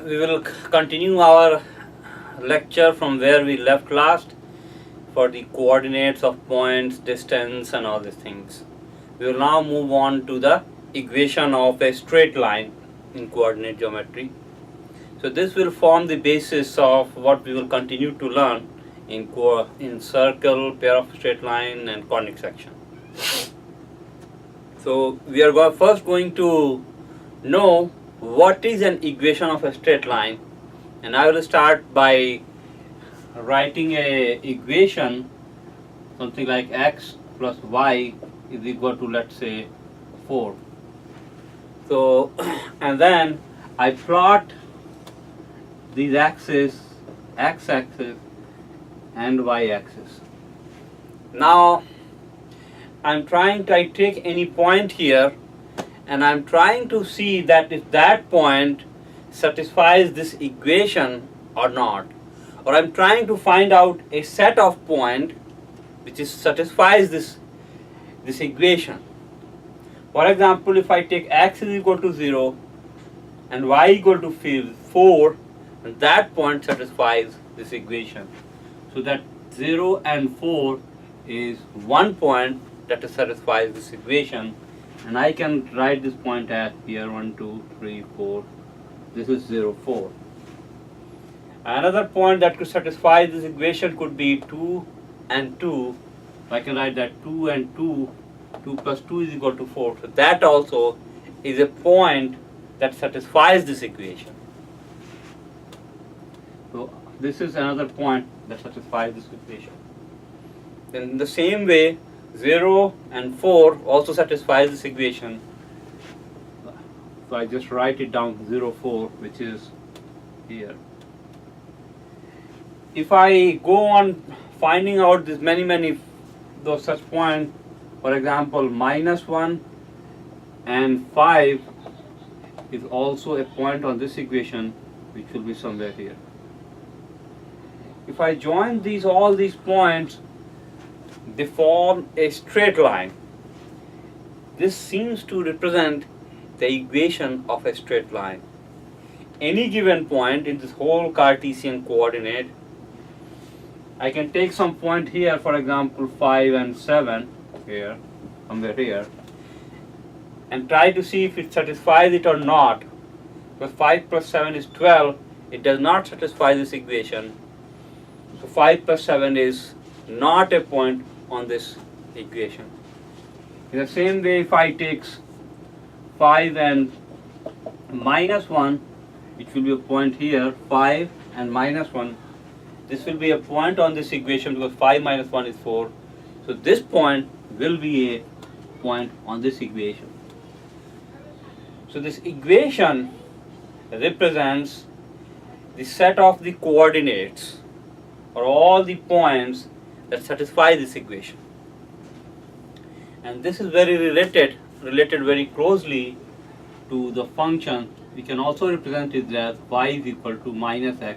we will continue our lecture from where we left last for the coordinates of points, distance, and all these things. We will now move on to the equation of a straight line in coordinate geometry. So this will form the basis of what we will continue to learn in circle, pair of straight line, and conic section. So we are first going to know what is an equation of a straight line, and I will start by writing a equation something like x plus y is equal to, let's say, 4. So and then I plot these axes, x-axis and y-axis. Now I take any point here and I'm trying to see that if that point satisfies this equation or not, or I'm trying to find out a set of points which satisfies this equation. For example, if I take x is equal to 0 and y equal to 4, and that point satisfies this equation. So that 0 and 4 is one point that satisfies this equation, and I can write this point as here 1, 2, 3, 4. This is 0, 4. Another point that could satisfy this equation could be 2 and 2. I can write that 2 and 2, 2 plus 2 is equal to 4. So that also is a point that satisfies this equation. So this is another point that satisfies this equation. Then in the same way, 0 and 4 also satisfies this equation. So I just write it down 0, 4, which is here. If I go on finding out this many those such points, for example, -1 and 5 is also a point on this equation, which will be somewhere here. If I join all these points, they form a straight line. This seems to represent the equation of a straight line. Any given point in this whole Cartesian coordinate, I can take some point here, for example 5 and 7 here, somewhere here, and try to see if it satisfies it or not. Because 5 plus 7 is 12, it does not satisfy this equation. So 5 plus 7 is not a point on this equation. In the same way, if I take 5 and -1, it will be a point here, 5 and -1. This will be a point on this equation because 5 minus 1 is 4. So this point will be a point on this equation. So this equation represents the set of the coordinates or all the points that satisfy this equation. And this is very related very closely to the function. We can also represent it as y is equal to -x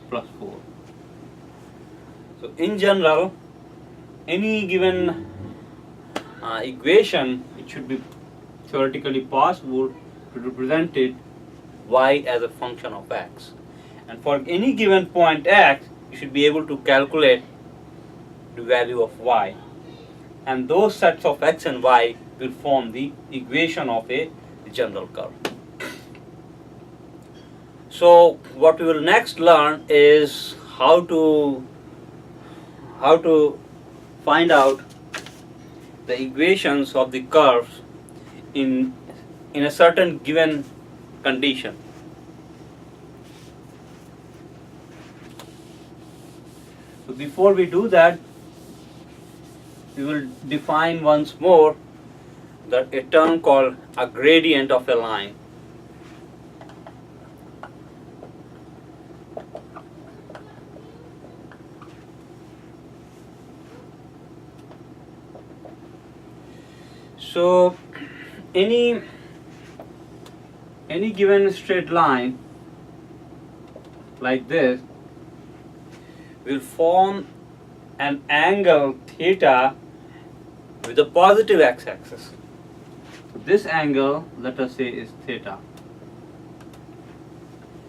plus 4. So in general, any given equation, it should be theoretically possible to represent it y as a function of x. And for any given point x, you should be able to calculate the value of y. And those sets of x and y will form the equation of a general curve. So what we will next learn is how to find out the equations of the curves in a certain given condition. So before we do that, we will define once more a term called a gradient of a line. So any given straight line like this will form an angle theta with a positive x-axis. So this angle, let us say, is theta.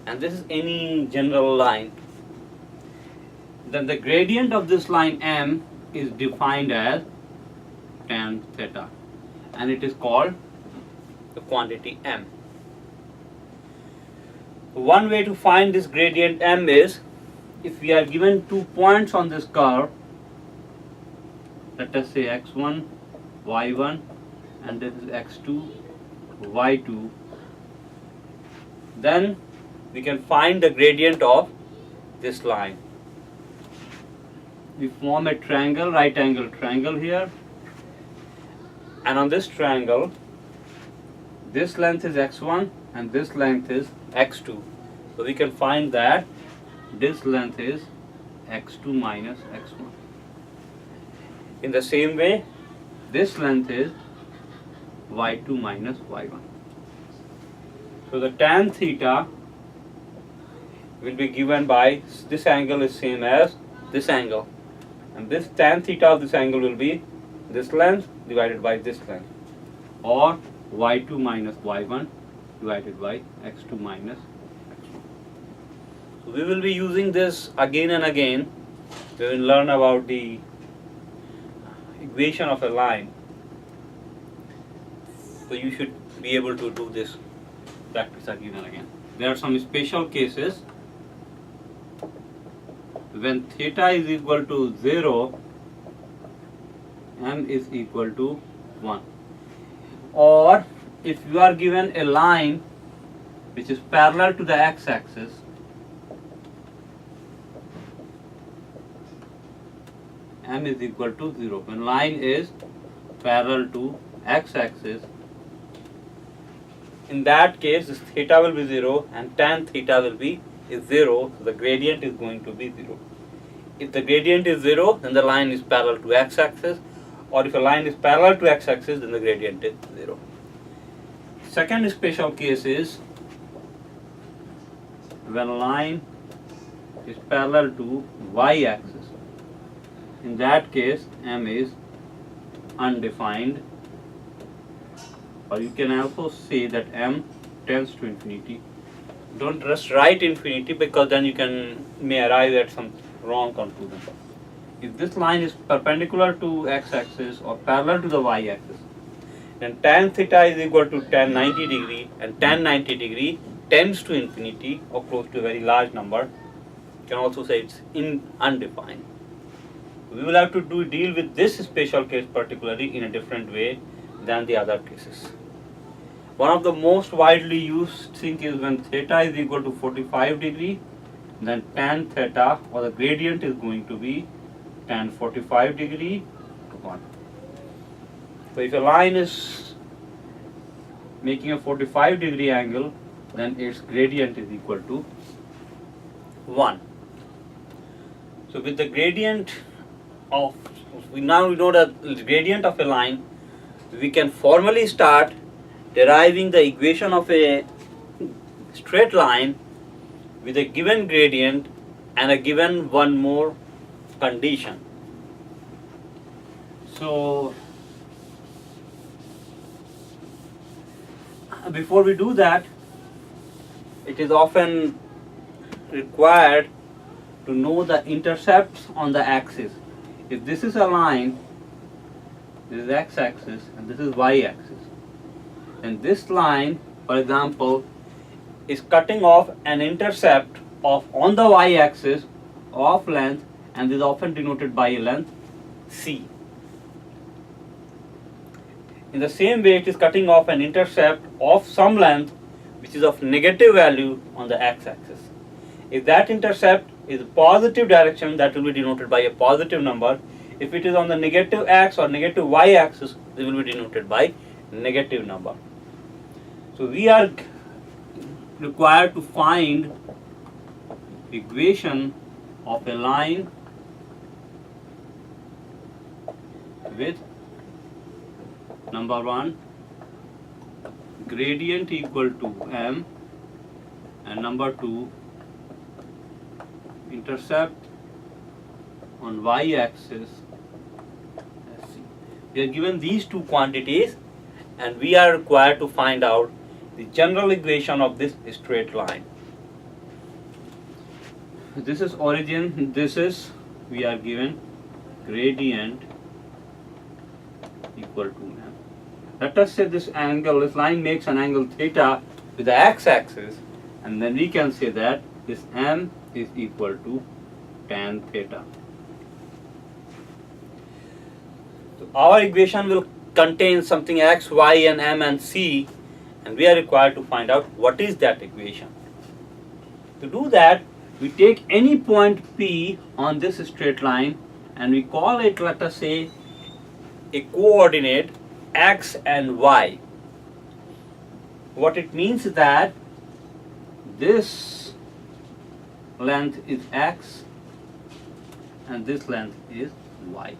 and this is any general line, then the gradient of this line M is defined as tan theta, and it is called the quantity M. One way to find this gradient M is, if we are given 2 points on this curve, let us say x1, y1, and this is x2, y2, then we can find the gradient of this line. We form a triangle, right angle triangle here, and on this triangle, this length is x1 and this length is x2. So we can find that this length is x2 minus x1. In the same way, this length is y2 minus y1. So the tan theta will be given by, this angle is same as this angle, and this tan theta of this angle will be this length divided by this length, or y2 minus y1 divided by x2 minus x1. So we will be using this again and again. We will learn about the equation of a line. So you should be able to do this practice again and again. There are some special cases when theta is equal to 0, M is equal to 1. Or if you are given a line which is parallel to the x-axis, M is equal to 0. When line is parallel to x-axis, in that case this theta will be 0 and tan theta will be 0, so the gradient is going to be 0. If the gradient is 0, then the line is parallel to x-axis, or if a line is parallel to x-axis, then the gradient is 0. Second special case is when a line is parallel to y-axis. In that case, M is undefined, or you can also say that M tends to infinity. Don't just write infinity, because then you may arrive at some wrong conclusion. If this line is perpendicular to x-axis or parallel to the y-axis, then tan theta is equal to tan 90 degree, and tan 90 degree tends to infinity or close to a very large number. You can also say it's undefined. We will have to deal with this special case particularly in a different way than the other cases. One of the most widely used thing is when theta is equal to 45 degree, then tan theta, or the gradient, is going to be tan 45 degree to 1. So if a line is making a 45 degree angle, then its gradient is equal to 1. So with the gradient of, we know the gradient of a line, we can formally start deriving the equation of a straight line with a given gradient and a given one more condition. So before we do that, it is often required to know the intercepts on the axis. If this is a line, this is x-axis and this is y-axis, and this line, for example, is cutting off an intercept of on the y-axis of length, and is often denoted by a length c. In the same way, it is cutting off an intercept of some length which is of negative value on the x-axis. If that intercept is positive direction, that will be denoted by a positive number. If it is on the negative x or negative y-axis, it will be denoted by negative number. So we are required to find equation of a line with number 1 gradient equal to m, and number 2 intercept on y-axis. We are given these two quantities, and we are required to find out the general equation of this straight line. this is origin, this is, we are given gradient equal to m. Let us say this angle, this line makes an angle theta with the x-axis, and then we can say that this m is equal to tan theta. So our equation will contain something x, y, and m and c, and we are required to find out what is that equation. To do that, we take any point P on this straight line and we call it, let us say, a coordinate x and y. What it means is that this length is x and this length is y.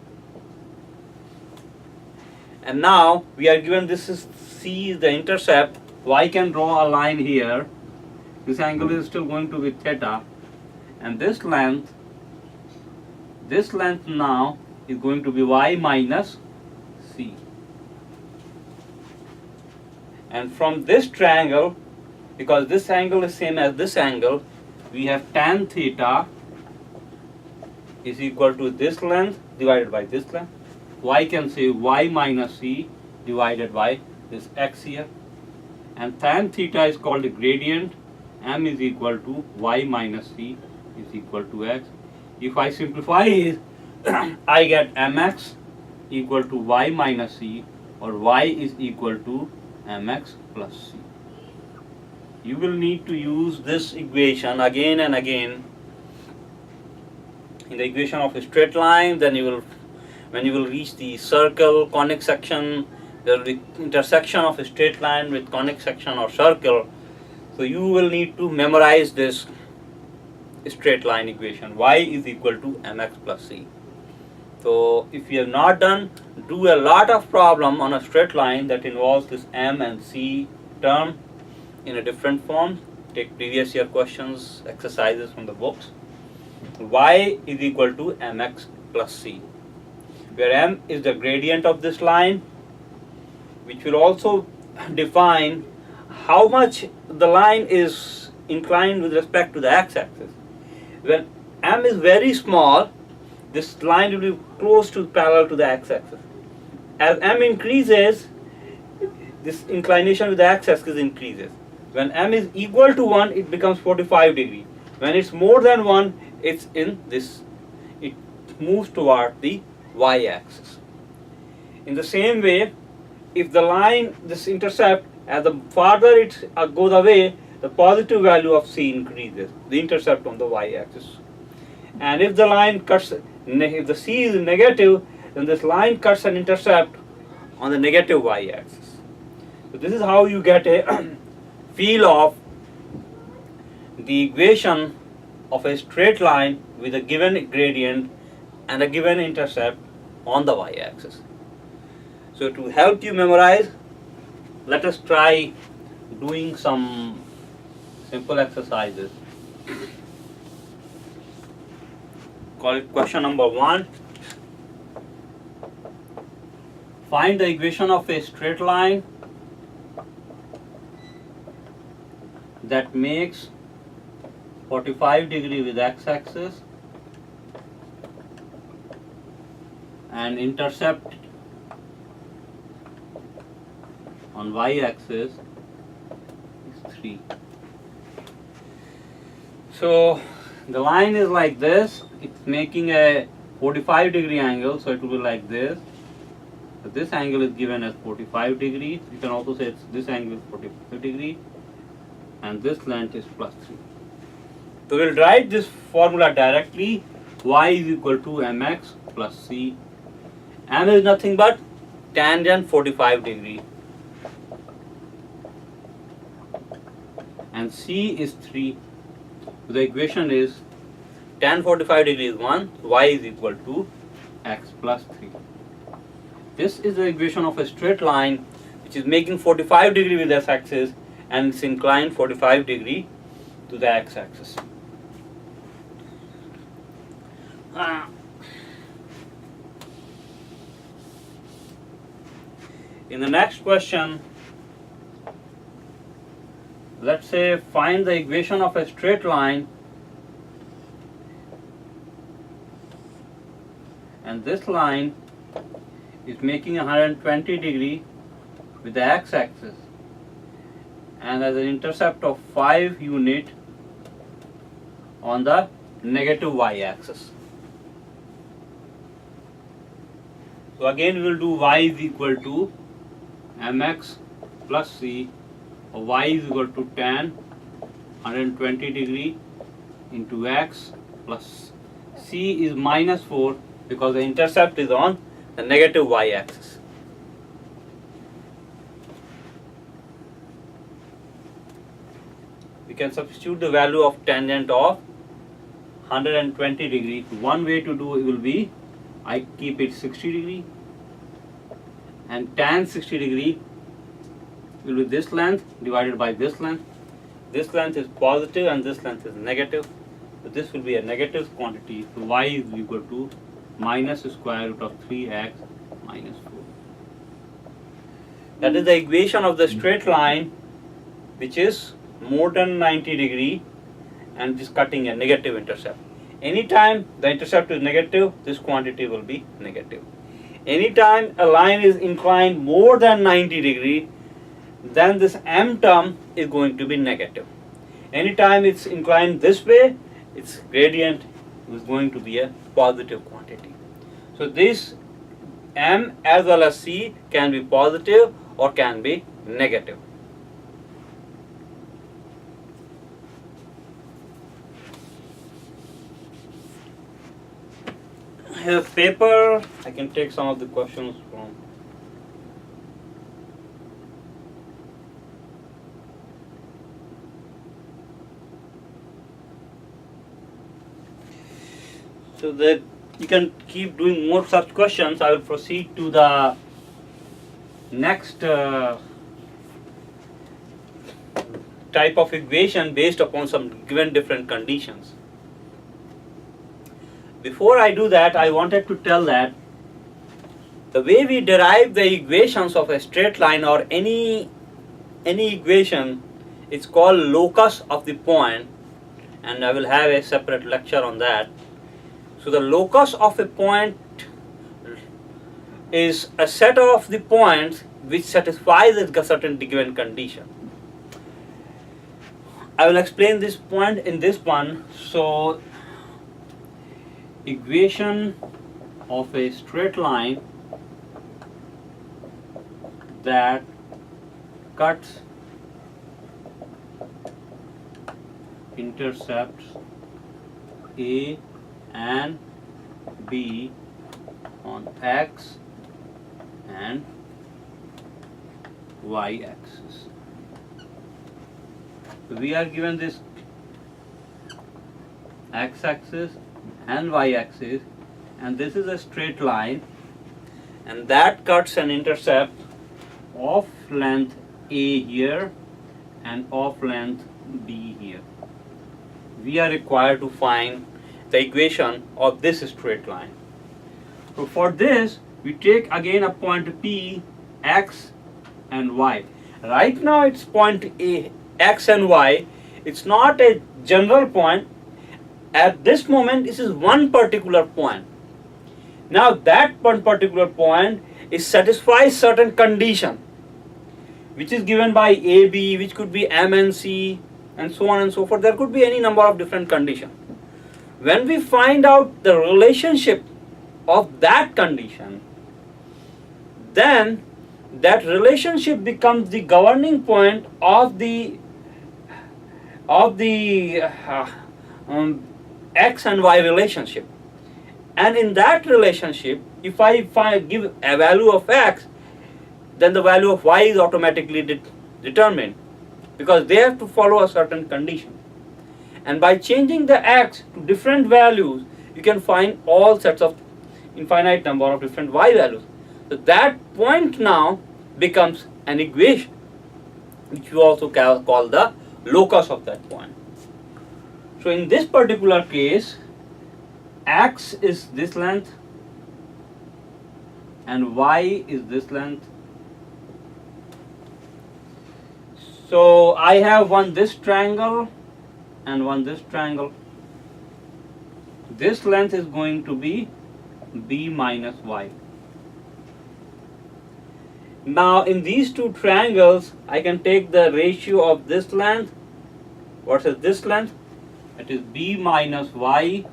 And now we are given this is C is the intercept. Y can draw a line here. This angle is still going to be theta, and this length now is going to be y minus c. And from this triangle, because this angle is same as this angle, we have tan theta is equal to this length divided by this length. Y can say y minus c divided by this x here, and tan theta is called a gradient. M is equal to y minus c is equal to x. If I simplify it, I get mx equal to y minus c, or y is equal to mx plus c. You will need to use this equation again and again in the equation of a straight line. Then you will, when you will reach the circle, conic section, there will be intersection of a straight line with conic section or circle. So you will need to memorize this straight line equation. Y is equal to mx plus c. So if you have not done, do a lot of problem on a straight line that involves this m and c term in a different form. Take previous year questions, exercises from the books. Y is equal to mx plus c, where m is the gradient of this line, which will also define how much the line is inclined with respect to the x-axis. When m is very small, this line will be close to parallel to the x-axis. As m increases, this inclination with the x-axis increases. When m is equal to 1, it becomes 45 degree. When it's more than 1, it's in this, it moves toward the y-axis. In the same way, if the line, this intercept, as the farther it goes away, the positive value of c increases, the intercept on the y-axis. And if the line cuts, if the c is negative, then this line cuts an intercept on the negative y-axis. So this is how you get a feel of the equation of a straight line with a given gradient and a given intercept on the y-axis. So to help you memorize, let us try doing some simple exercises. Call it question number 1. Find the equation of a straight line that makes 45 degree with x-axis and intercept on y-axis is 3. So the line is like this. It's making a 45 degree angle, so it will be like this. So this angle is given as 45 degrees. You can also say this angle is 45 degree and this length is plus 3. So we'll write this formula directly. Y is equal to mx plus c. M is nothing but tangent 45 degree. And c is 3. So the equation is tan 45 degree is 1, y is equal to x plus 3. This is the equation of a straight line which is making 45 degree with x-axis and it's inclined 45 degree to the x-axis. In the next question, let's say find the equation of a straight line and this line is making 120 degree with the x-axis and has an intercept of 5 unit on the negative y-axis. So again we will do y is equal to mx plus c, or y is equal to tan 120 degree into x plus c is minus 4 because the intercept is on the negative y-axis. We can substitute the value of tangent of 120 degree. One way to do it will be, I keep it 60 degree, and tan 60 degree will be this length divided by this length. This length is positive and this length is negative. So this will be a negative quantity. So y is equal to minus square root of 3x minus 4. That is the equation of the straight line which is more than 90 degree and is cutting a negative intercept. Anytime the intercept is negative, this quantity will be negative. Anytime a line is inclined more than 90 degree, then this m term is going to be negative. Anytime it's inclined this way, its gradient is going to be a positive quantity. So this m as well as c can be positive or can be negative. Here paper, I can take some of the questions from. So that you can keep doing more such questions. I will proceed to the next type of equation based upon some given different conditions. Before I do that, I wanted to tell that the way we derive the equations of a straight line or any equation, it's called locus of the point, and I will have a separate lecture on that. So the locus of a point is a set of the points which satisfies a certain given condition. I will explain this point in this one. So equation of a straight line that cuts intercepts A and B on x and y axis. We are given this x axis and y axis, and this is a straight line, and that cuts an intercept of length A here and of length B here. We are required to find the equation of this straight line. So for this, we take again a point P, x and y. Right now it's point A, x and y. It's not a general point. At this moment, this is one particular point. Now that one particular point is satisfies certain condition, which is given by A, B, which could be M and C, and so on and so forth. There could be any number of different conditions. When we find out the relationship of that condition, then that relationship becomes the governing point of the x and y relationship. And in that relationship, if I give a value of x, then the value of y is automatically determined, because they have to follow a certain condition. And by changing the x to different values, you can find all sets of infinite number of different y values. So that point now becomes an equation, which you also call the locus of that point. So in this particular case, x is this length and y is this length. So I have one this triangle and one this triangle. This length is going to be b minus y. Now in these two triangles, I can take the ratio of this length versus this length. It is b minus y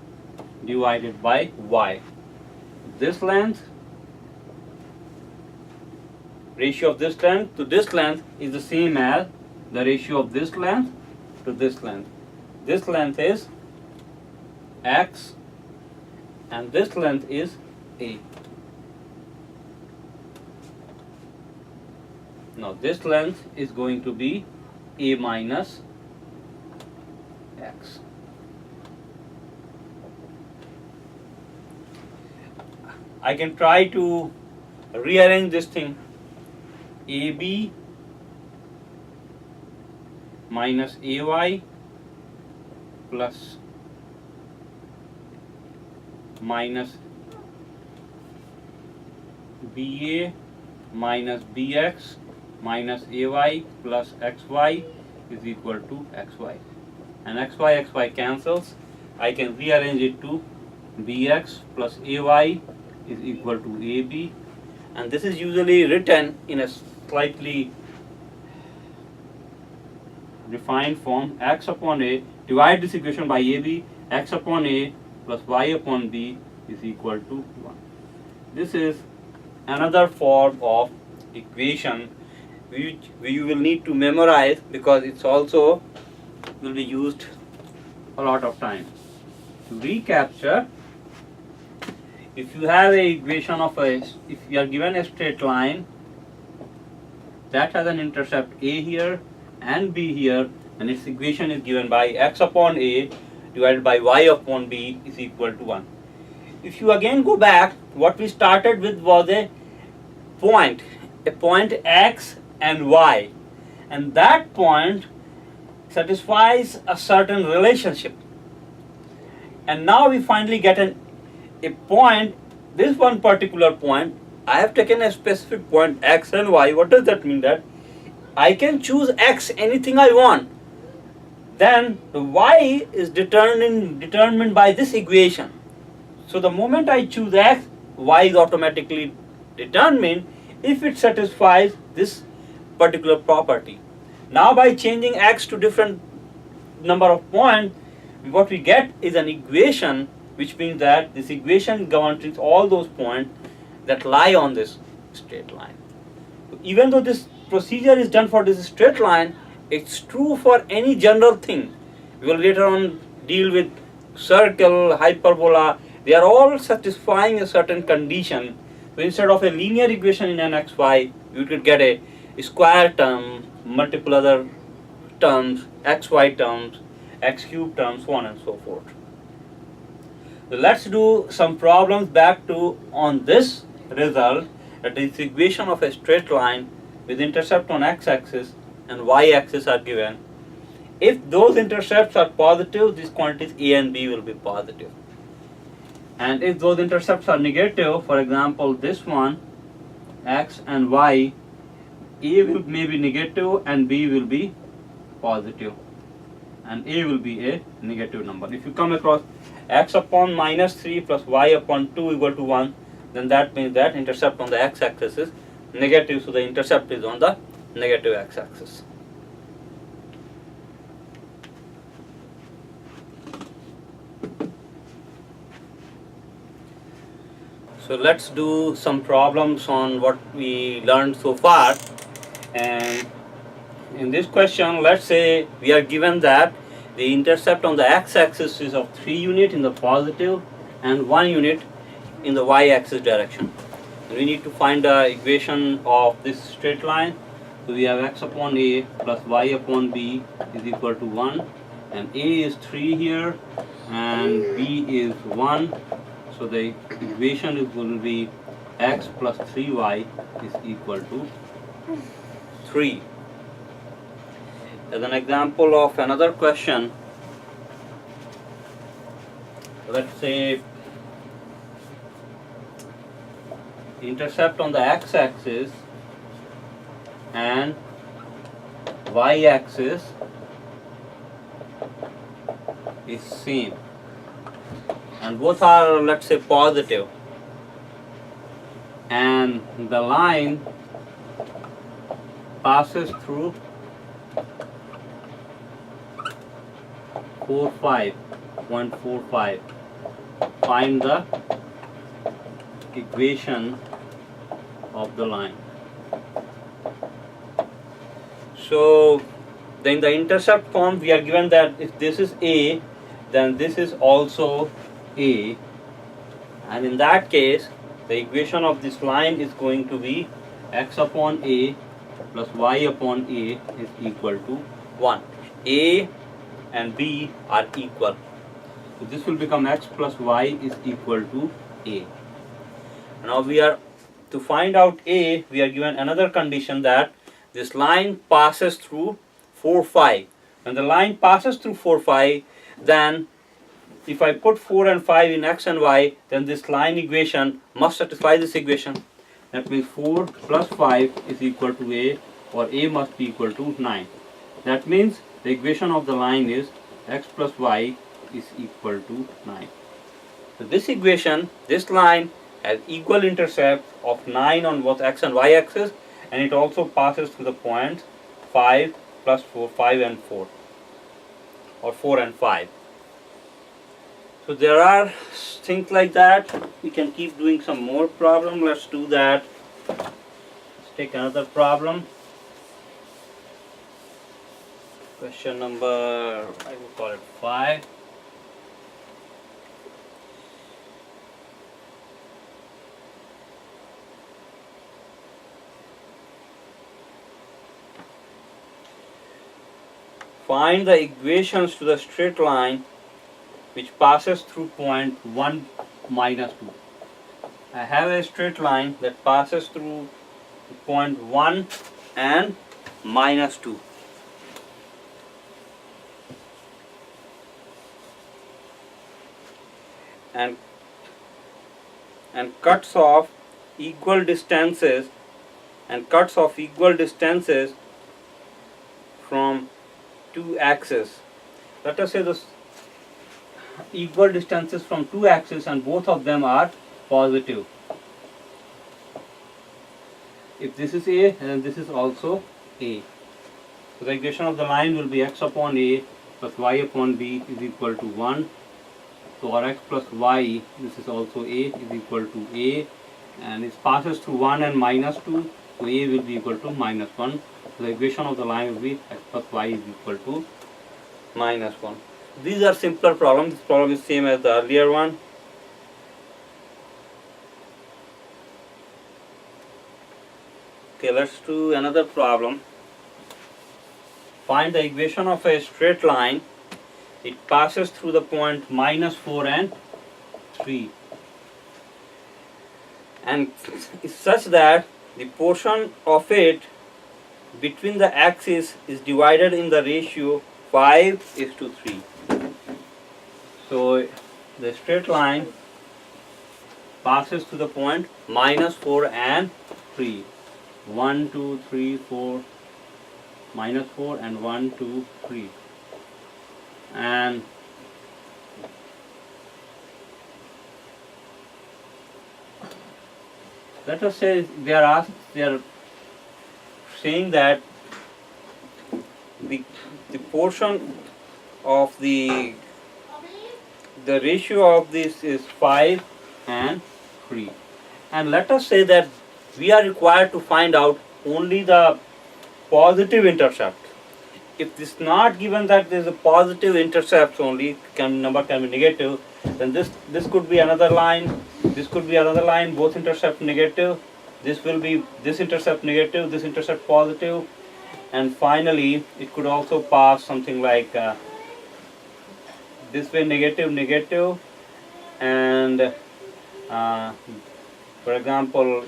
divided by y. This length, ratio of this length to this length is the same as the ratio of this length to this length. This length is x and this length is a. Now this length is going to be a minus x. I can try to rearrange this thing. AB minus AY plus minus BA minus BX minus AY plus XY is equal to XY. And XY cancels. I can rearrange it to BX plus AY is equal to AB. And this is usually written in a slightly refined form. X upon A, divide this equation by AB, X upon A plus Y upon B is equal to 1. This is another form of equation which you will need to memorize because it's also will be used a lot of time. To recapture, if you have a equation of if you are given a straight line that has an intercept A here and B here, and its equation is given by X upon A divided by Y upon B is equal to 1. If you again go back, what we started with was a point X and Y, and that point satisfies a certain relationship. And now we finally get a point, this one particular point. I have taken a specific point X and Y. What does that mean? That I can choose X anything I want. Then the Y is determined by this equation. So the moment I choose X, Y is automatically determined if it satisfies this particular property. Now by changing X to different number of points, what we get is an equation, which means that this equation governs all those points that lie on this straight line. Even though this procedure is done for this straight line, it's true for any general thing. We will later on deal with circle, hyperbola. They are all satisfying a certain condition. So instead of a linear equation in an xy, you could get a square term, multiple other terms, xy terms, x cube terms, so on and so forth. So let's do some problems back to on this result, that is equation of a straight line with intercept on x-axis and y-axis are given. If those intercepts are positive, these quantities a and b will be positive. And if those intercepts are negative, for example this one, x and y, a may be negative and b will be positive, and a will be a negative number. If you come across x upon minus 3 plus y upon 2 equal to 1, then that means that intercept on the x-axis is negative, so the intercept is on the negative x-axis. So let's do some problems on what we learned so far. And in this question, let's say we are given that the intercept on the x-axis is of 3 units in the positive and 1 unit in the y-axis direction. And we need to find the equation of this straight line. So we have x upon a plus y upon b is equal to 1, and a is 3 here and b is 1. So the equation is going to be x plus 3y is equal to 3. As an example of another question, let's say intercept on the x-axis and y-axis is same, and both are, let's say, positive. and the line passes through 45.45. Find the equation of the line. So in the intercept form we are given that if this is A, then this is also A, and in that case the equation of this line is going to be x upon A plus y upon A is equal to 1. A and B are equal. So this will become x plus y is equal to A. Now to find out A, we are given another condition that this line passes through 4, 5. When the line passes through 4, 5, then if I put 4 and 5 in x and y, then this line equation must satisfy this equation. That means 4 plus 5 is equal to A, or A must be equal to 9. That means the equation of the line is x plus y is equal to 9. So this equation, this line has equal intercepts of 9 on both x and y axis, and it also passes through the points 5 plus 4, 5 and 4, or 4 and 5. So there are things like that. We can keep doing some more problem. Let's do that. Let's take another problem. Question number, I will call it 5. Find the equations to the straight line which passes through point 1, minus 2. I have a straight line that passes through point 1 and minus 2. And cuts off equal distances from two axes. Let us say this equal distances from two axes, and both of them are positive. If this is A, then this is also A. So the equation of the line will be x upon A plus y upon B is equal to 1. So our x plus y, this is also A, is equal to A, and it passes through 1 and minus 2, so A will be equal to minus 1. So the equation of the line will be x plus y is equal to minus 1. These are simpler problems. This problem is same as the earlier one. Okay, let's do another problem. Find the equation of a straight line. It passes through the point minus 4 and 3. And it's such that the portion of it between the axes is divided in the ratio 5:3. So the straight line passes through the point minus 4 and 3. 1, 2, 3, 4, minus 4 and 1, 2, 3. And let us say they are saying that the portion of the ratio of this is 5 and 3, and let us say that we are required to find out only the positive intercept. If this is not given that there is a positive intercepts only, number can be negative, then this could be another line, this could be another line, both intercept negative, this will be this intercept negative, this intercept positive, and finally it could also pass something like this way negative, negative, and for example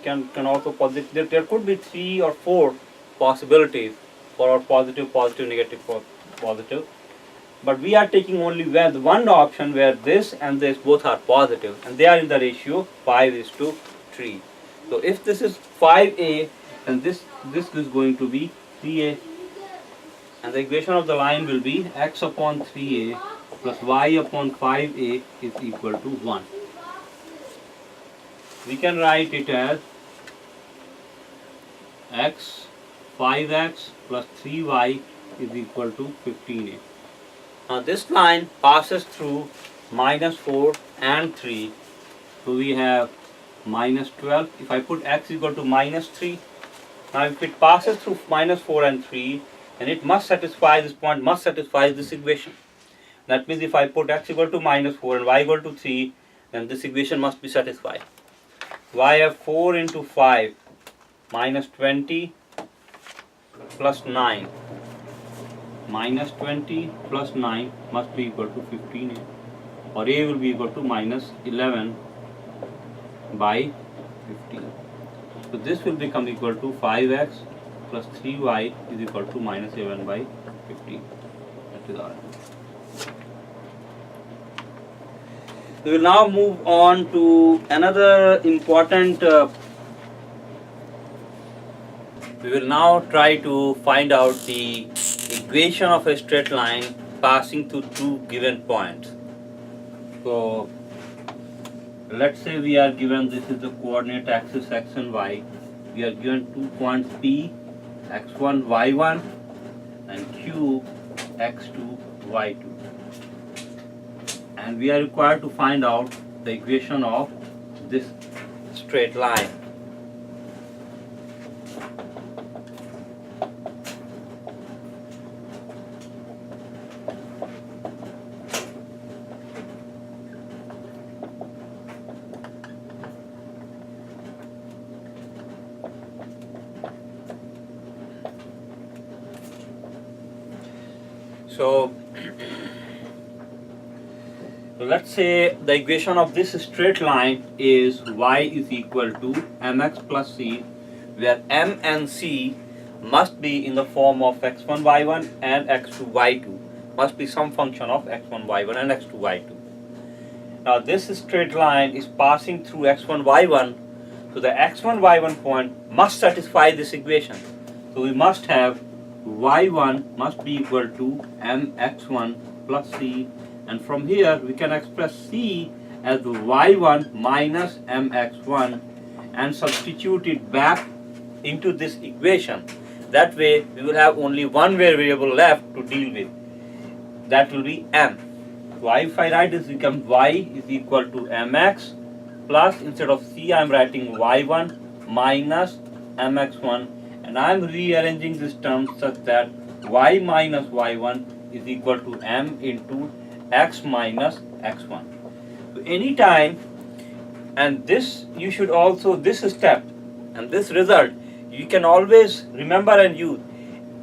can also positive. There could be 3 or 4 possibilities for our positive, positive, negative, positive, but we are taking only one option where this and this both are positive, and they are in the ratio 5:3. So if this is 5A, then this is going to be 3A, and the equation of the line will be x upon 3A plus y upon 5A is equal to 1. we can write it as x 5x plus 3y is equal to 15a. Now this line passes through minus 4 and 3. So we have minus 12. If I put x equal to minus 3, now if it passes through minus 4 and 3, then it must satisfy this point, must satisfy this equation. That means if I put x equal to minus 4 and y equal to 3, then this equation must be satisfied. Y have 4 into 5 minus 20 plus 9. Minus 20 plus 9 must be equal to 15a, or a will be equal to minus 11 by 15. So this will become equal to 5x plus 3y is equal to minus 11 by 15. That is our answer. We will now move on to another important we will now try to find out the equation of a straight line passing through two given points. So let's say we are given, this is the coordinate axis x and y. We are given 2 points P, x1, y1 and Q, x2, y2. And we are required to find out the equation of this straight line. So let's say the equation of this straight line is y is equal to mx plus c, where m and c must be in the form of x1 y1 and x2 y2, must be some function of x1 y1 and x2 y2. Now this straight line is passing through x1 y1, so the x1 y1 point must satisfy this equation. So we must have y1 must be equal to mx1 plus c, and from here we can express c as y1 minus mx1 and substitute it back into this equation. That way we will have only one variable left to deal with, that will be m. So if I write this, becomes y is equal to mx plus, instead of c I am writing y1 minus mx1, and I am rearranging this term such that y minus y1 is equal to m into x minus x1. So anytime, and this you should also, this step and this result you can always remember and use.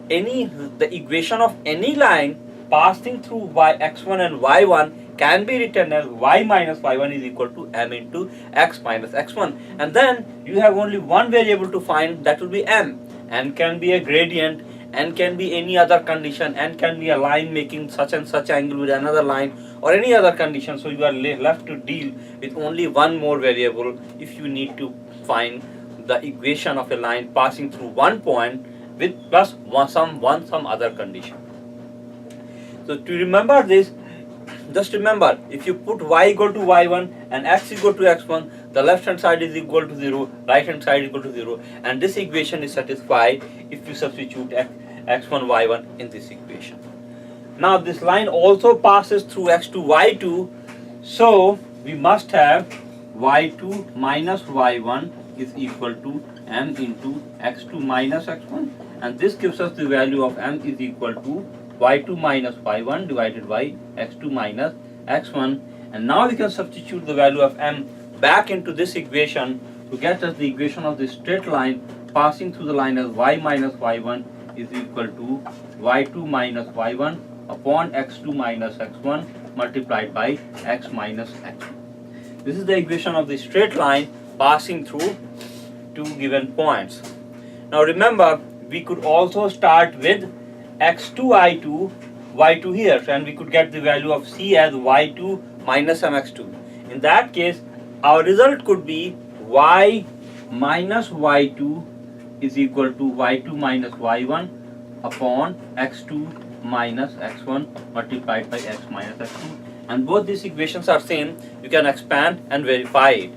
The equation of any line passing through x1 and y1 can be written as y minus y1 is equal to m into x minus x1, and then you have only one variable to find, that will be m. N can be a gradient, n can be any other condition, n can be a line making such and such angle with another line, or any other condition. So you are left to deal with only one more variable if you need to find the equation of a line passing through one point with plus some other condition. So to remember this, just remember, if you put y equal to y1 and x equal to x1, the left hand side is equal to 0, right hand side is equal to 0, and this equation is satisfied if you substitute x1 y1 in this equation. Now this line also passes through x2 y2, so we must have y2 minus y1 is equal to m into x2 minus x1, and this gives us the value of m is equal to y2 minus y1 divided by x2 minus x1, and now we can substitute the value of m back into this equation to get us the equation of the straight line passing through the line as y minus y1 is equal to y2 minus y1 upon x2 minus x1 multiplied by x minus x1. This is the equation of the straight line passing through two given points. Now remember, we could also start with x2 y2 here, and we could get the value of c as y2 minus mx2. In that case, our result could be y minus y2 is equal to y2 minus y1 upon x2 minus x1 multiplied by x minus x2, and both these equations are same. You can expand and verify it.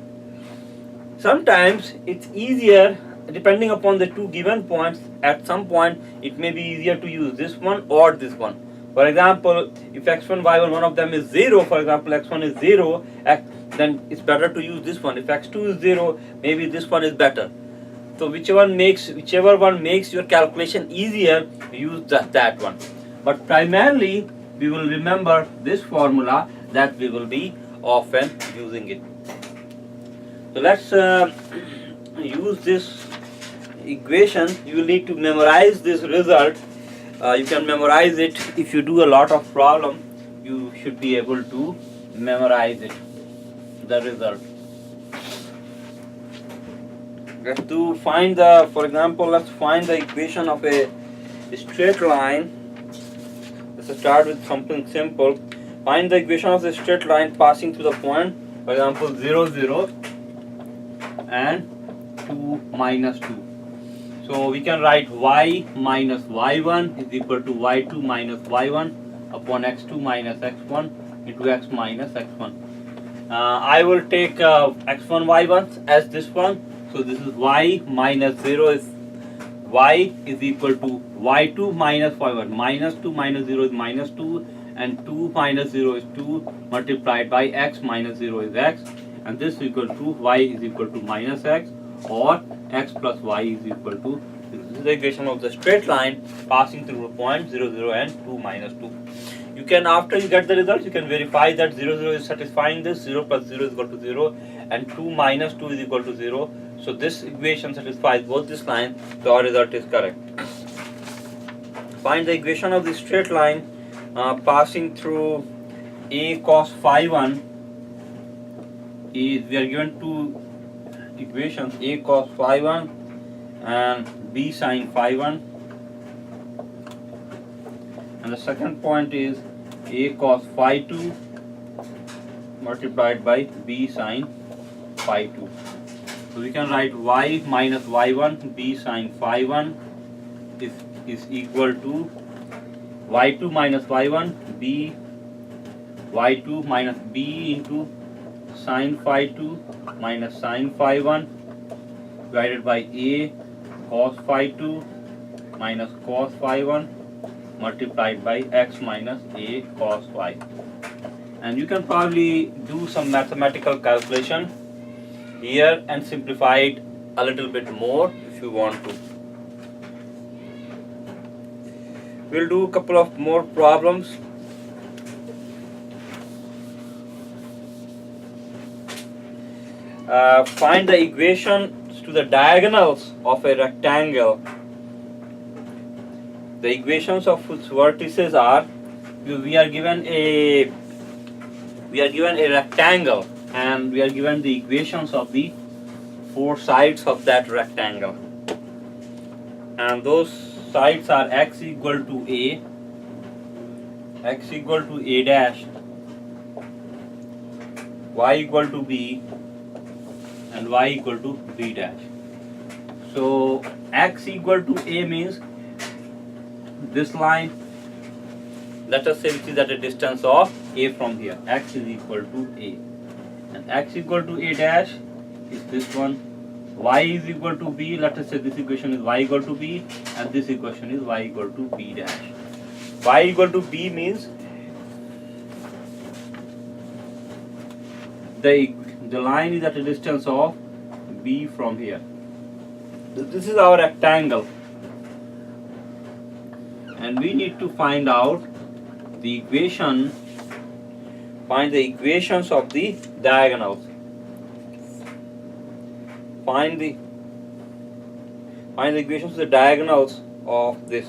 Sometimes it's easier depending upon the two given points. At some point it may be easier to use this one or this one. For example, if x1 y1 one of them is 0, for example x1 is 0, then it's better to use this one. If x2 is 0, maybe this one is better. So whichever one makes your calculation easier, use that one. But primarily we will remember this formula that we will be often using it. So let's use this equation. You will need to memorize this result. You can memorize it if you do a lot of problem. You should be able to memorize it, the result. To find the, for example, let's find the equation of a straight line. Let's start with something simple. Find the equation of the straight line passing through the point, for example 0, 0 and 2, minus 2. So we can write y minus y1 is equal to y2 minus y1 upon x2 minus x1 into x minus x1. I will take x1 y1 as this one. So this is y minus 0 is y is equal to y2 minus y1. Minus 2 minus 0 is minus 2 and 2 minus 0 is 2 multiplied by x minus 0 is x, and this is equal to y is equal to minus x, or x plus y is equal to, this is the equation of the straight line passing through a point 0, 0 and 2 minus 2. You can, after you get the results, you can verify that 0, 0 is satisfying this, 0 plus 0 is equal to 0 and 2 minus 2 is equal to 0. So this equation satisfies both this line, so our result is correct. Find the equation of the straight line passing through a cos phi 1. We are given two equations, a cos phi 1 and b sin phi 1, and the second point is a cos phi 2 multiplied by b sin phi 2. So we can write y minus y1 b sin phi 1 is equal to y2 minus y1 b y2 minus b into sin phi 2 minus sin phi 1 divided by a cos phi 2 minus cos phi 1 multiplied by x minus a cos phi. And you can probably do some mathematical calculation here and simplify it a little bit more if you want to. We'll do a couple of more problems. Find the equations to the diagonals of a rectangle. The equations of its vertices are, we are given a rectangle and we are given the equations of the four sides of that rectangle, and those sides are x equal to a, x equal to a dash, y equal to b and y equal to b dash. So x equal to a means this line, let us say, which is at a distance of a from here, x is equal to a, and x equal to a dash is this one, y is equal to b, let us say this equation is y equal to b and this equation is y equal to b dash. Y equal to b means the line is at a distance of b from here. This is our rectangle, and we need to find out the equation, find the equations of the diagonals. Find the equations of the diagonals of this.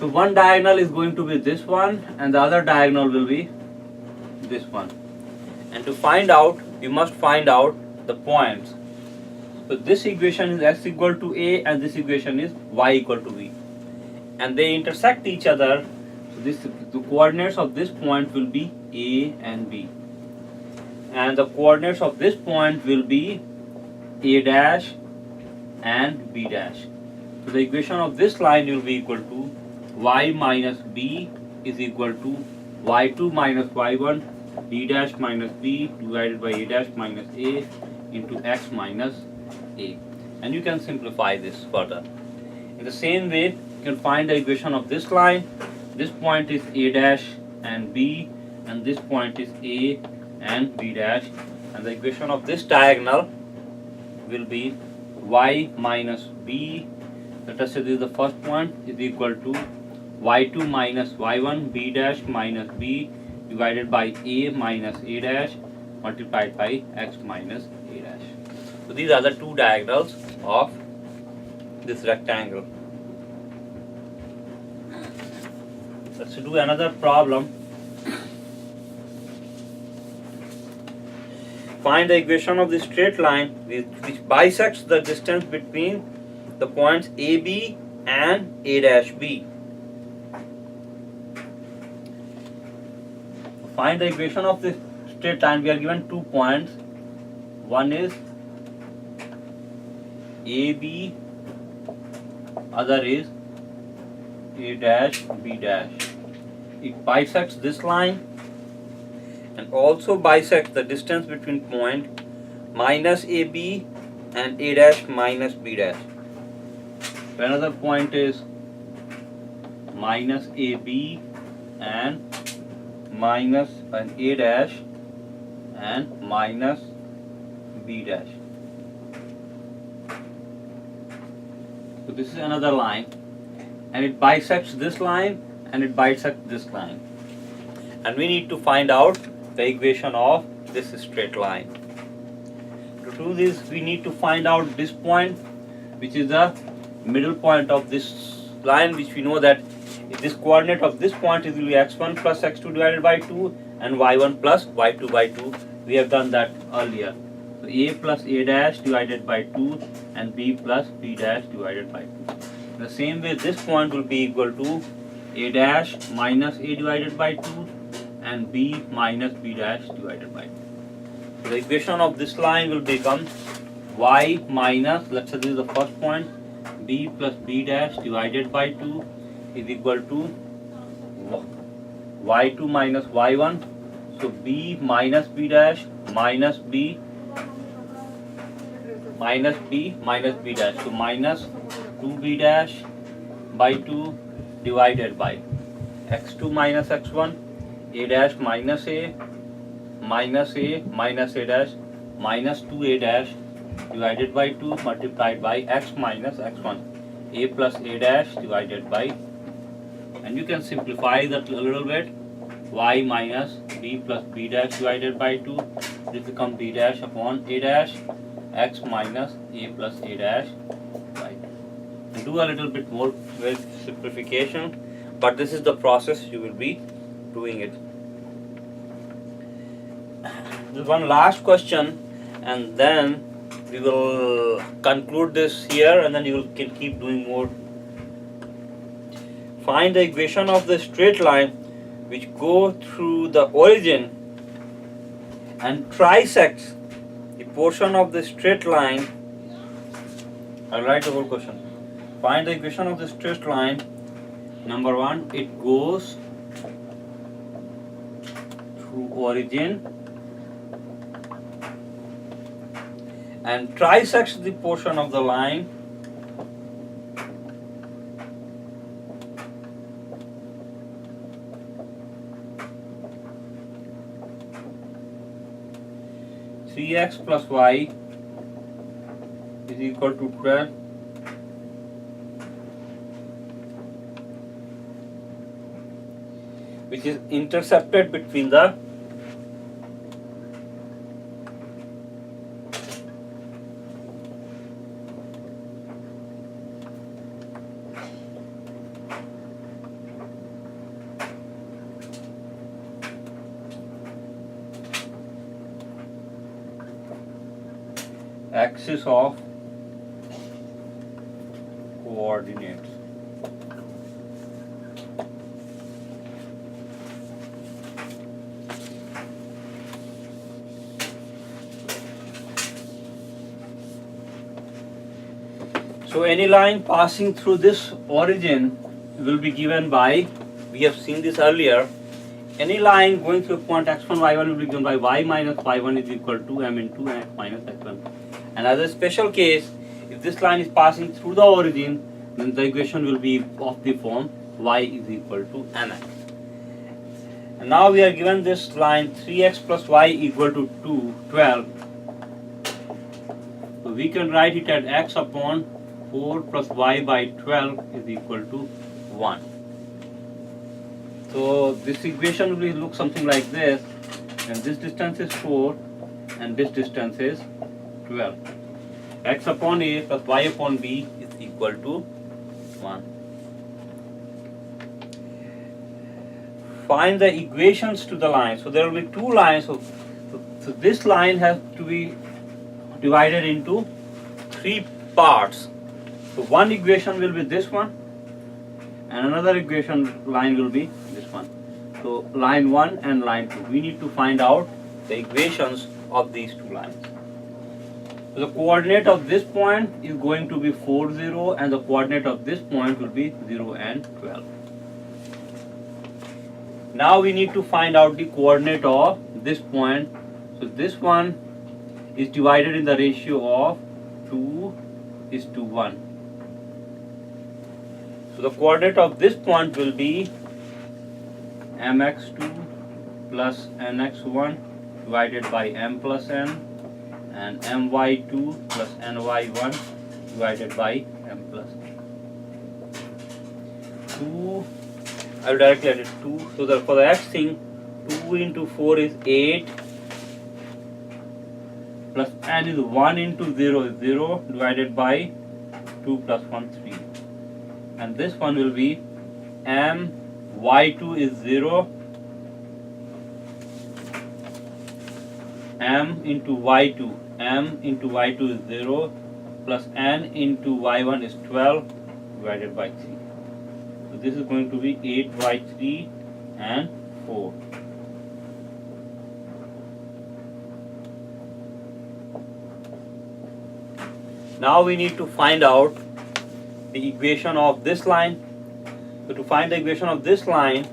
So one diagonal is going to be this one and the other diagonal will be this one. And to find out, you must find out the points. So this equation is x equal to a and this equation is y equal to b. And they intersect each other. So the coordinates of this point will be a and b. And the coordinates of this point will be a dash and b dash. So the equation of this line will be equal to y minus b is equal to y2 minus y1 b dash minus b divided by a dash minus a into x minus a. And you can simplify this further. In the same way, you can find the equation of this line. This point is a dash and b, and this point is a and b dash, and the equation of this diagonal will be y minus b, let us say this is the first point, is equal to y2 minus y1 b dash minus b divided by a minus a dash multiplied by x minus a dash. So these are the two diagonals of this rectangle. Let's do another problem. Find the equation of the straight line which bisects the distance between the points AB and A dash B. Find the equation of the straight line. We are given 2 points. One is AB, other is A dash B dash. It bisects this line and also bisects the distance between point minus AB and A dash minus B dash. Another point is minus AB and minus an A dash and minus B dash. So this is another line, and it bisects this line and it bisects this line, and we need to find out the equation of this straight line. To do this, we need to find out this point, which is the middle point of this line, which we know that this coordinate of this point is will be x1 plus x2 divided by 2 and y1 plus y2 by 2. We have done that earlier. So a plus a dash divided by 2 and b plus b dash divided by 2. The same way, this point will be equal to a dash minus a divided by 2 and b minus b dash divided by 2. So the equation of this line will become y minus, let's say this is the first point, b plus b dash divided by 2 is equal to y2 minus y1. So b minus b dash minus b minus b minus b dash. So minus 2b dash by 2 divided by x2 minus x1, a dash minus a minus a dash minus 2a dash divided by 2 multiplied by x minus x1, a plus a dash divided by, and you can simplify that a little bit, y minus b plus b dash divided by 2, this becomes b dash upon a dash, x minus a plus a dash by 2. And do a little bit more with simplification, but this is the process you will be doing it. There's one last question, and then we will conclude this here, and then you can keep doing more. Find the equation of the straight line which go through the origin and trisects the portion of the straight line. I'll write the whole question. Find the equation of the straight line. Number 1, it goes through origin and trisects the portion of the line x plus y is equal to 12, which is intercepted between the axis of coordinates. So any line passing through this origin will be given by, we have seen this earlier, any line going through a point x1, y1 will be given by y minus y1 is equal to m into x minus x1. And as a special case, if this line is passing through the origin, then the equation will be of the form y is equal to mx. And now we are given this line 3x plus y equal to 12. So we can write it as x upon 4 plus y by 12 is equal to 1. So this equation will look something like this, and this distance is 4 and this distance is 12. X upon a plus y upon b is equal to 1. Find the equations to the line. So there will be two lines. So this line has to be divided into three parts. So one equation will be this one, and another equation line will be this one. So line 1 and line 2. We need to find out the equations of these two lines. So the coordinate of this point is going to be 4, 0, and the coordinate of this point will be 0 and 12. Now we need to find out the coordinate of this point. So this one is divided in the ratio of 2:1. So the coordinate of this point will be mx2 plus nx1 divided by m plus n, and my2 plus ny1 divided by m plus n. 2, I will directly add it 2. So for the x thing, 2 into 4 is 8 plus n is 1 into 0 is 0 divided by 2 plus 1 3. And this one will be m y2 is 0, m into y2 is 0 plus n into y1 is 12 divided by 3. So this is going to be 8 by 3 and 4. Now we need to find out the equation of this line. So to find the equation of this line,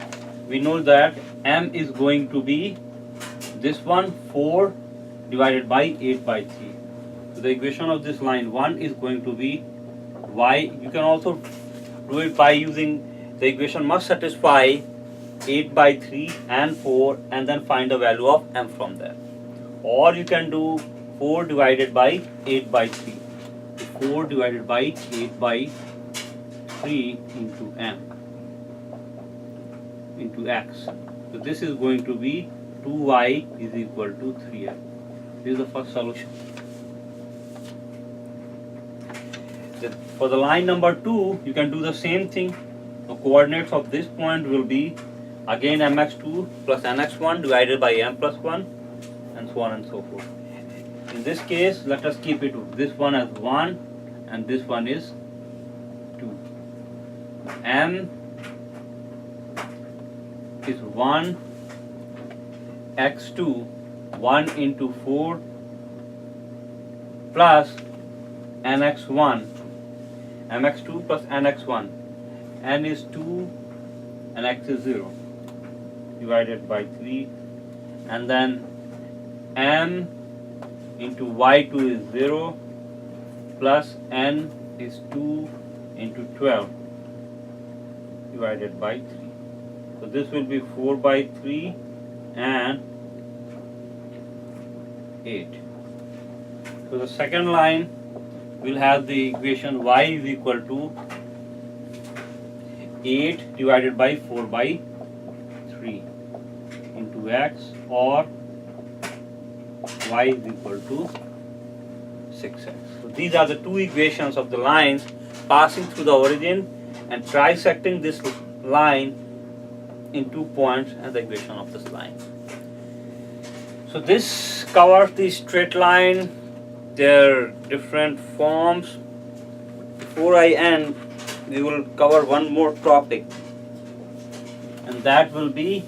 we know that m is going to be this one, 4 divided by 8 by 3. So the equation of this line 1 is going to be y. You can also do it by using the equation must satisfy 8 by 3 and 4 and then find the value of m from there. Or you can do 4 divided by 8 by 3. 4 divided by 8 by 3 into m into x. So this is going to be 2y is equal to 3m. This is the first solution. For the line number 2, you can do the same thing. The coordinates of this point will be again mx2 plus nx1 divided by m plus 1 and so on and so forth. In this case, let us keep it this one as 1 and this one is 2. M is 1 x2 1 into 4 plus nx1 mx2 plus nx1, n is 2 and x is 0 divided by 3, and then m into y2 is 0 plus n is 2 into 12 divided by 3. So this will be 4 by 3 and 8. So the second line will have the equation y is equal to 8 divided by 4 by 3 into x, or y is equal to 6x. So these are the two equations of the lines passing through the origin and trisecting this line in 2 points and the equation of this line. So this covers the straight line, their different forms. Before I end, we will cover one more topic, and that will be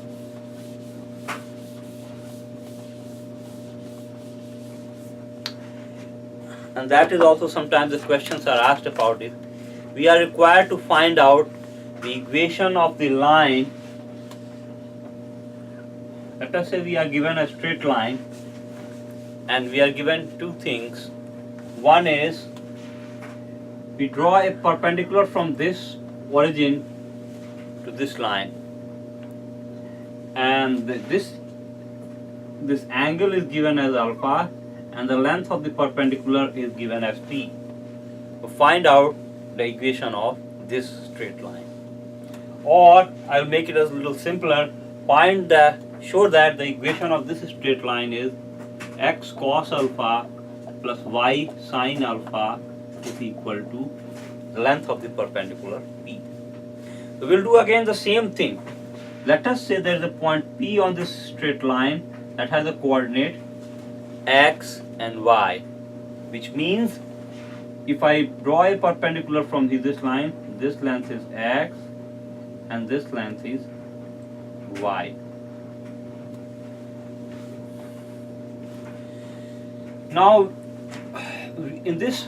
and that is also sometimes the questions are asked about it. We are required to find out the equation of the line let us say we are given a straight line and we are given two things. One is we draw a perpendicular from this origin to this line, and this angle is given as alpha and the length of the perpendicular is given as p. So find out the equation of this straight line. Or I'll make it a little simpler. Show that the equation of this straight line is x cos alpha plus y sin alpha is equal to the length of the perpendicular p. So we'll do again the same thing. Let us say there is a point P on this straight line that has a coordinate x and y, which means if I draw a perpendicular from this line, this length is x and this length is y. Now in this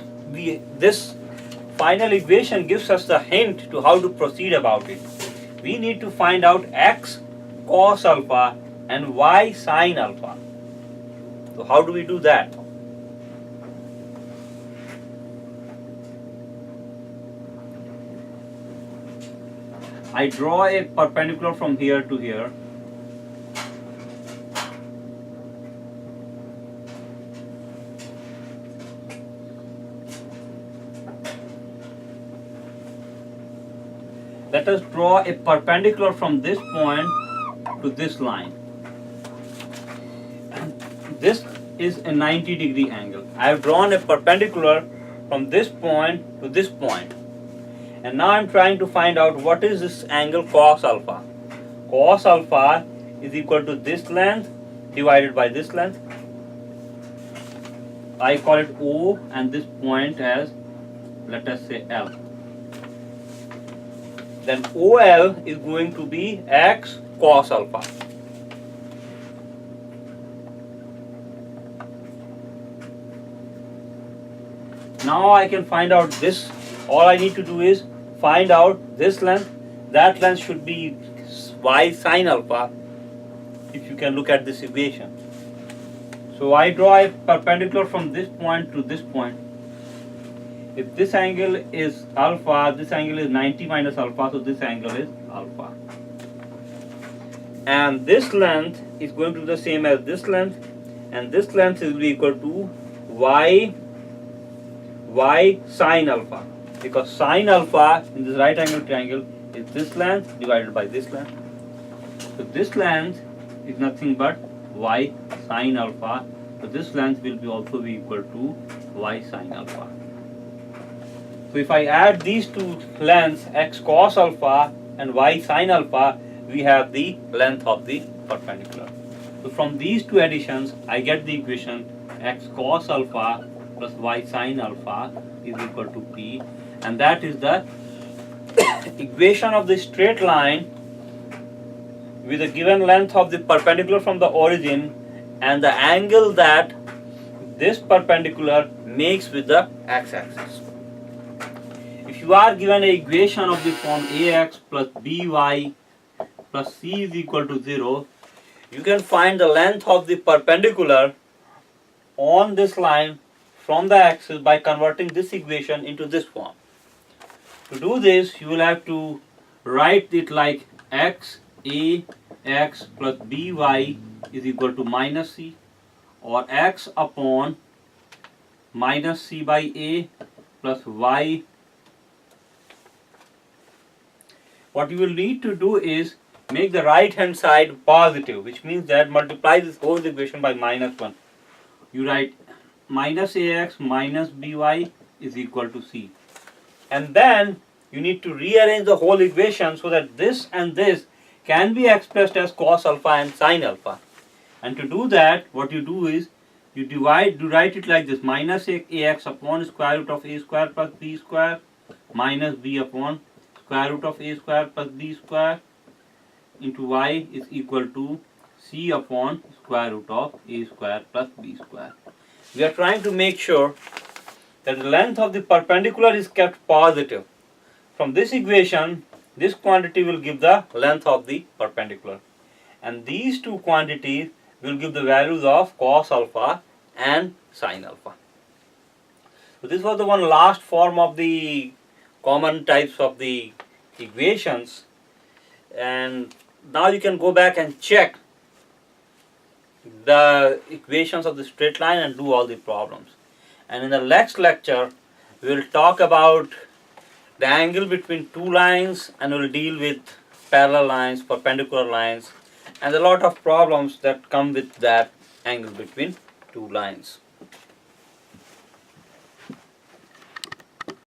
final equation gives us the hint to how to proceed about it. We need to find out x cos alpha and y sin alpha. So how do we do that? I draw a perpendicular from here to here. Let us draw a perpendicular from this point to this line. This is a 90-degree angle. I have drawn a perpendicular from this point to this point. And now I am trying to find out what is this angle cos alpha. Cos alpha is equal to this length divided by this length. I call it O and this point as, let us say, L. Then OL is going to be x cos alpha. Now I can find out this. All I need to do is find out this length. That length should be y sin alpha, if you can look at this equation. So I draw a perpendicular from this point to this point. If this angle is alpha, this angle is 90 minus alpha, so this angle is alpha. And this length is going to be the same as this length, and this length will be equal to y sin alpha, because sin alpha in this right angle triangle is this length divided by this length. So this length is nothing but y sin alpha, so this length will be also be equal to y sin alpha. So if I add these two lengths, x cos alpha and y sin alpha, we have the length of the perpendicular. So from these two additions, I get the equation x cos alpha plus y sin alpha is equal to p, and that is the equation of the straight line with a given length of the perpendicular from the origin and the angle that this perpendicular makes with the x-axis. If you are given an equation of the form ax plus by plus c is equal to 0, you can find the length of the perpendicular on this line from the axis by converting this equation into this form. To do this, you will have to write it like x plus by is equal to minus c, or x upon minus c by a plus y. What you will need to do is make the right hand side positive, which means that multiply this whole equation by minus 1. You write minus ax minus by is equal to c. And then you need to rearrange the whole equation so that this and this can be expressed as cos alpha and sin alpha. And to do that, what you do is you write it like this: minus ax upon square root of a square plus b square minus b upon square root of a square plus b square into y is equal to c upon square root of a square plus b square. We are trying to make sure that the length of the perpendicular is kept positive. From this equation, this quantity will give the length of the perpendicular. and these two quantities will give the values of cos alpha and sin alpha. So this was the one last form of the common types of the equations, and now you can go back and check the equations of the straight line and do all the problems. And in the next lecture we will talk about the angle between two lines, and we will deal with parallel lines, perpendicular lines, and a lot of problems that come with that angle between two lines.